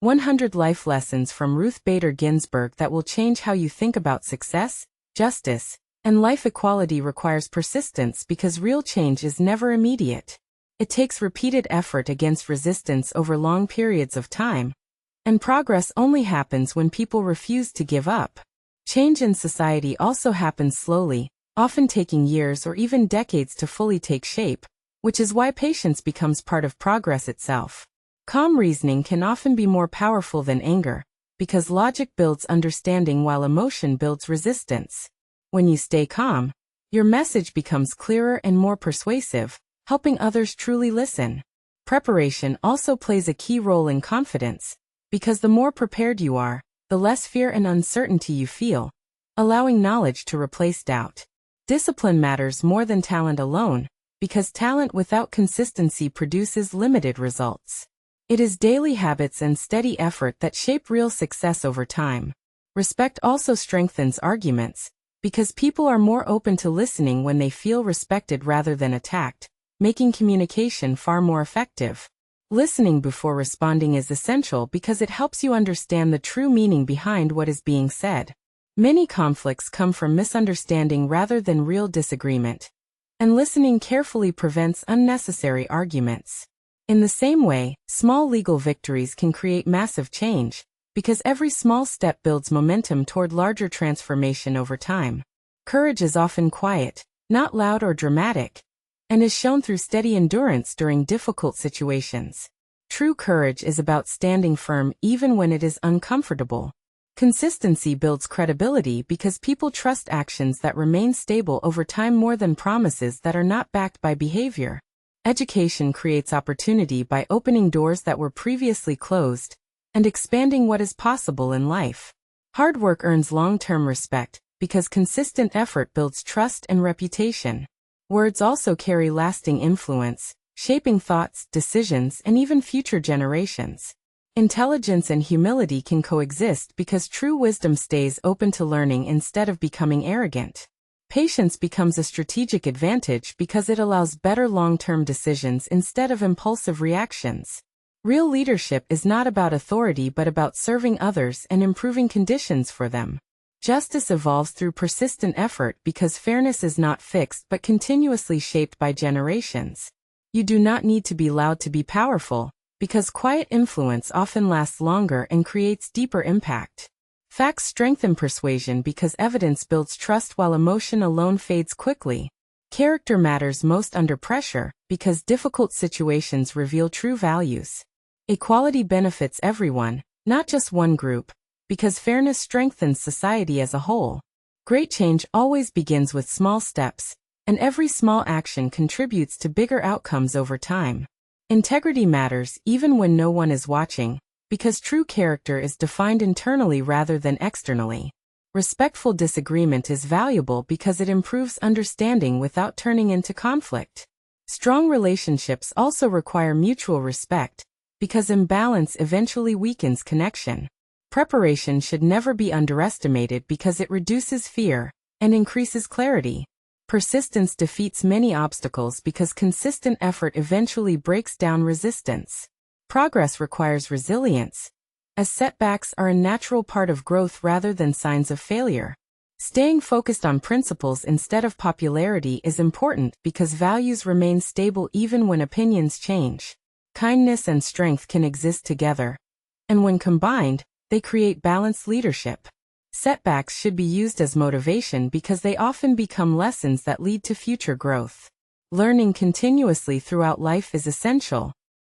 100 Life Lessons from Ruth Bader Ginsburg that will change how you think about success, justice, and life. Equality requires persistence because real change is never immediate. It takes repeated effort against resistance over long periods of time. And progress only happens when people refuse to give up. Change in society also happens slowly, often taking years or even decades to fully take shape, which is why patience becomes part of progress itself. Calm reasoning can often be more powerful than anger, because logic builds understanding while emotion builds resistance. When you stay calm, your message becomes clearer and more persuasive, helping others truly listen. Preparation also plays a key role in confidence, because the more prepared you are, the less fear and uncertainty you feel, allowing knowledge to replace doubt. Discipline matters more than talent alone, because talent without consistency produces limited results. It is daily habits and steady effort that shape real success over time. Respect also strengthens arguments, because people are more open to listening when they feel respected rather than attacked, making communication far more effective. Listening before responding is essential because it helps you understand the true meaning behind what is being said. Many conflicts come from misunderstanding rather than real disagreement, and listening carefully prevents unnecessary arguments. In the same way, small legal victories can create massive change, because every small step builds momentum toward larger transformation over time. Courage is often quiet, not loud or dramatic, and is shown through steady endurance during difficult situations. True courage is about standing firm even when it is uncomfortable. Consistency builds credibility because people trust actions that remain stable over time more than promises that are not backed by behavior. Education creates opportunity by opening doors that were previously closed and expanding what is possible in life. Hard work earns long-term respect because consistent effort builds trust and reputation. Words also carry lasting influence, shaping thoughts, decisions, and even future generations. Intelligence and humility can coexist because true wisdom stays open to learning instead of becoming arrogant. Patience becomes a strategic advantage because it allows better long-term decisions instead of impulsive reactions. Real leadership is not about authority but about serving others and improving conditions for them. Justice evolves through persistent effort because fairness is not fixed but continuously shaped by generations. You do not need to be loud to be powerful, because quiet influence often lasts longer and creates deeper impact. Facts strengthen persuasion because evidence builds trust while emotion alone fades quickly. Character matters most under pressure because difficult situations reveal true values. Equality benefits everyone, not just one group, because fairness strengthens society as a whole. Great change always begins with small steps, and every small action contributes to bigger outcomes over time. Integrity matters even when no one is watching, because true character is defined internally rather than externally. Respectful disagreement is valuable because it improves understanding without turning into conflict. Strong relationships also require mutual respect, because imbalance eventually weakens connection. Preparation should never be underestimated because it reduces fear and increases clarity. Persistence defeats many obstacles because consistent effort eventually breaks down resistance. Progress requires resilience, as setbacks are a natural part of growth rather than signs of failure. Staying focused on principles instead of popularity is important because values remain stable even when opinions change. Kindness and strength can exist together, and when combined, they create balanced leadership. Setbacks should be used as motivation because they often become lessons that lead to future growth. Learning continuously throughout life is essential,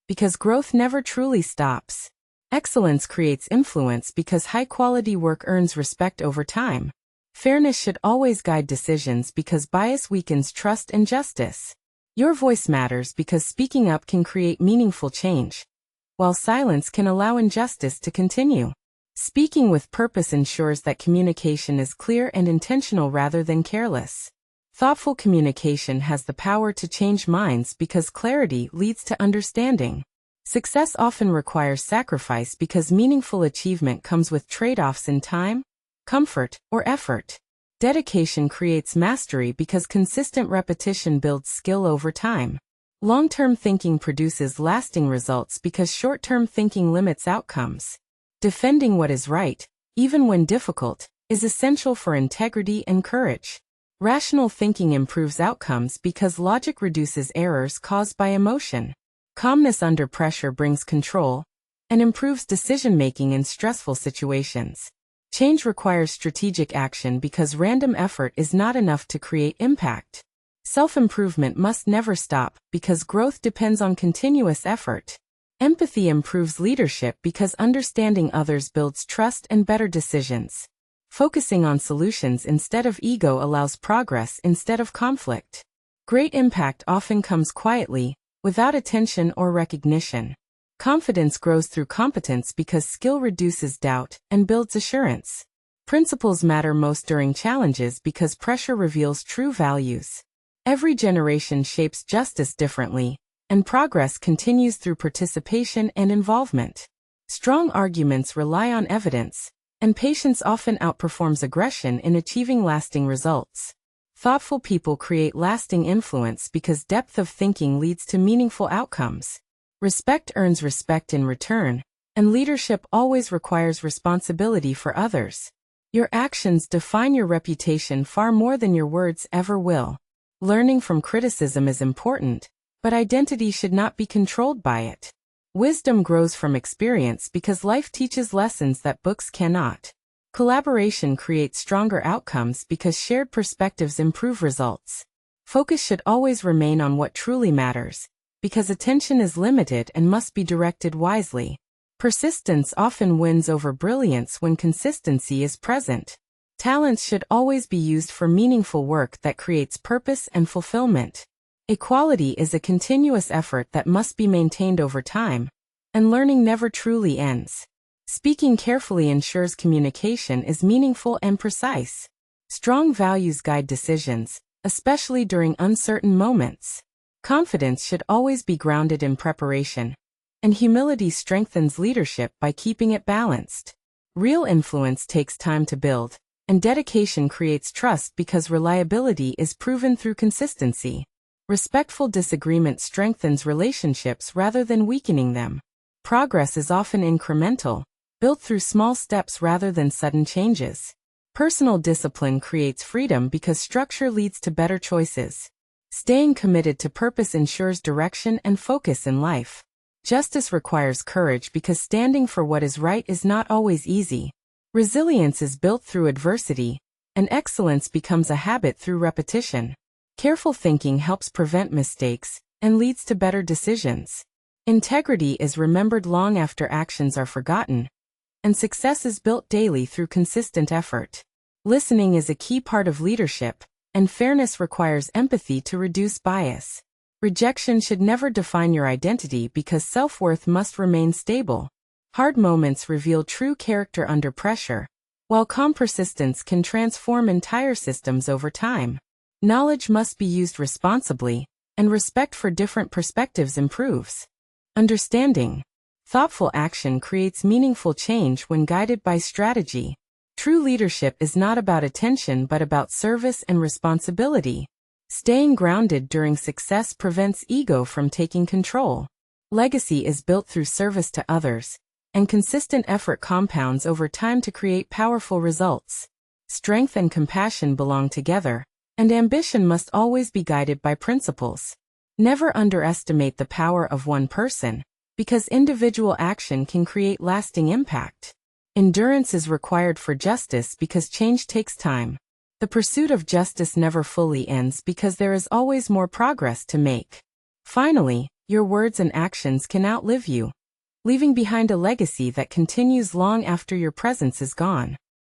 because growth never truly stops. Excellence creates influence because high-quality work earns respect over time. Fairness should always guide decisions because bias weakens trust and justice. Your voice matters because speaking up can create meaningful change, while silence can allow injustice to continue. Speaking with purpose ensures that communication is clear and intentional rather than careless. Thoughtful communication has the power to change minds because clarity leads to understanding. Success often requires sacrifice because meaningful achievement comes with trade-offs in time, comfort, or effort. Dedication creates mastery because consistent repetition builds skill over time. Long-term thinking produces lasting results because short-term thinking limits outcomes. Defending what is right, even when difficult, is essential for integrity and courage. Rational thinking improves outcomes because logic reduces errors caused by emotion. Calmness under pressure brings control and improves decision-making in stressful situations. Change requires strategic action because random effort is not enough to create impact. Self-improvement must never stop because growth depends on continuous effort. Empathy improves leadership because understanding others builds trust and better decisions. Focusing on solutions instead of ego allows progress instead of conflict. Great impact often comes quietly, without attention or recognition. Confidence grows through competence because skill reduces doubt and builds assurance. Principles matter most during challenges because pressure reveals true values. Every generation shapes justice differently, and progress continues through participation and involvement. Strong arguments rely on evidence, and patience often outperforms aggression in achieving lasting results. Thoughtful people create lasting influence because depth of thinking leads to meaningful outcomes. Respect earns respect in return, and leadership always requires responsibility for others. Your actions define your reputation far more than your words ever will. Learning from criticism is important, but identity should not be controlled by it. Wisdom grows from experience because life teaches lessons that books cannot. Collaboration creates stronger outcomes because shared perspectives improve results. Focus should always remain on what truly matters, because attention is limited and must be directed wisely. Persistence often wins over brilliance when consistency is present. Talents should always be used for meaningful work that creates purpose and fulfillment. Equality is a continuous effort that must be maintained over time, and learning never truly ends. Speaking carefully ensures communication is meaningful and precise. Strong values guide decisions, especially during uncertain moments. Confidence should always be grounded in preparation, and humility strengthens leadership by keeping it balanced. Real influence takes time to build, and dedication creates trust because reliability is proven through consistency. Respectful disagreement strengthens relationships rather than weakening them. Progress is often incremental, built through small steps rather than sudden changes. Personal discipline creates freedom because structure leads to better choices. Staying committed to purpose ensures direction and focus in life. Justice requires courage because standing for what is right is not always easy. Resilience is built through adversity, and excellence becomes a habit through repetition. Careful thinking helps prevent mistakes and leads to better decisions. Integrity is remembered long after actions are forgotten, and success is built daily through consistent effort. Listening is a key part of leadership, and fairness requires empathy to reduce bias. Rejection should never define your identity because self-worth must remain stable. Hard moments reveal true character under pressure, while calm persistence can transform entire systems over time. Knowledge must be used responsibly, and respect for different perspectives improves. Understanding. Thoughtful action creates meaningful change when guided by strategy. True leadership is not about attention but about service and responsibility. Staying grounded during success prevents ego from taking control. Legacy is built through service to others, and consistent effort compounds over time to create powerful results. Strength and compassion belong together, and ambition must always be guided by principles. Never underestimate the power of one person, because individual action can create lasting impact. Endurance is required for justice because change takes time. The pursuit of justice never fully ends because there is always more progress to make. Finally, your words and actions can outlive you, leaving behind a legacy that continues long after your presence is gone.